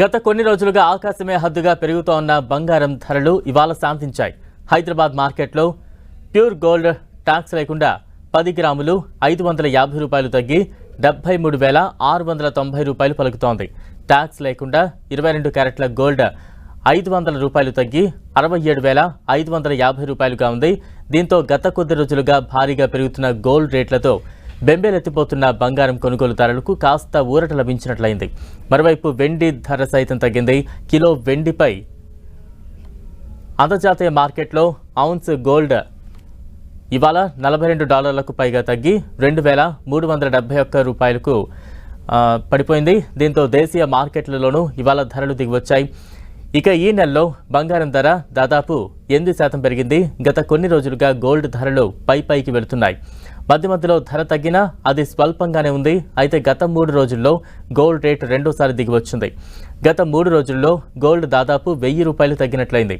గత కొన్ని రోజులుగా ఆకాశమే హద్దుగా పెరుగుతోన్న బంగారం ధరలు ఇవాళ శాంతించాయి. హైదరాబాద్ మార్కెట్లో ప్యూర్ గోల్డ్ ట్యాక్స్ లేకుండా 10 గ్రాములు 550 రూపాయలు తగ్గి 73,690 రూపాయలు పలుకుతోంది. ట్యాక్స్ లేకుండా 22 క్యారెట్ల గోల్డ్ 500 రూపాయలు తగ్గి 67,550 రూపాయలుగా ఉంది. దీంతో గత కొద్ది రోజులుగా భారీగా పెరుగుతున్న గోల్డ్ రేట్లతో బెంబేలెత్తిపోతున్న బంగారం కొనుగోలుదారులకు కాస్త ఊరట లభించినట్లయింది. మరోవైపు వెండి ధర సైతం తగ్గింది. కిలో వెండిపై అంతర్జాతీయ మార్కెట్లో ఔన్స్ గోల్డ్ ఇవాళ $42 పైగా తగ్గి 2,371 రూపాయలకు పడిపోయింది. దీంతో దేశీయ మార్కెట్లలోనూ ఇవాళ ధరలు దిగివచ్చాయి. ఇక ఈ నెలలో బంగారం ధర దాదాపు 8% పెరిగింది. గత కొన్ని రోజులుగా గోల్డ్ ధరలు పైకి వెళుతున్నాయి. మధ్యలో ధర తగ్గినా అది స్వల్పంగానే ఉంది. అయితే గత 3 రోజుల్లో గోల్డ్ రేటు రెండోసారి దిగివచ్చింది. గత 3 రోజుల్లో గోల్డ్ దాదాపు 1000 రూపాయలు తగ్గినట్లయింది.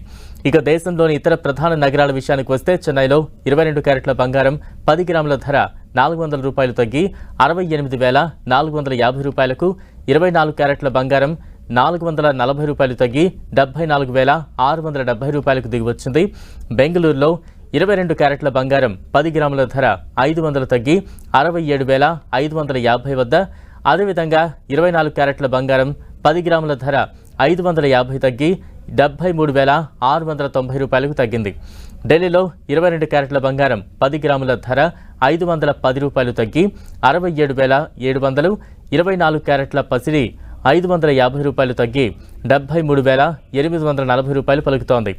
ఇక దేశంలోని ఇతర ప్రధాన నగరాల విషయానికి వస్తే చెన్నైలో 22 క్యారెట్ల బంగారం 10 గ్రాముల ధర 400 రూపాయలు తగ్గి 68,450 రూపాయలకు, 24 క్యారెట్ల బంగారం 440 రూపాయలు తగ్గి 74,670 రూపాయలకు దిగివచ్చింది. బెంగళూరులో 22 క్యారెట్ల బంగారం 10 గ్రాముల ధర 500 tగ్గి 67,550 వద్ద, అదేవిధంగా 24 క్యారెట్ల బంగారం 10 గ్రాముల ధర 550 తగ్గి 73,690 రూపాయలకు తగ్గింది. ఢిల్లీలో 22 క్యారెట్ల బంగారం 10 గ్రాముల ధర 510 రూపాయలు తగ్గి 67,700, 24 క్యారెట్ల పసిడి 550 రూపాయలు తగ్గి 73,840 రూపాయలు పలుకుతోంది.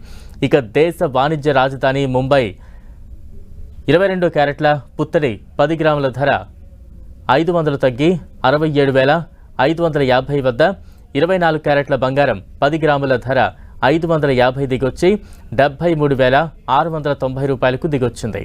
ఇక దేశ వాణిజ్య రాజధాని ముంబై 22 క్యారెట్ల పుత్తడి 10 గ్రాముల ధర 500 తగ్గి 67,550 వద్ద, 24 క్యారెట్ల బంగారం 10 గ్రాముల ధర 550 దిగొచ్చి 73,690 రూపాయలకు దిగొచ్చింది.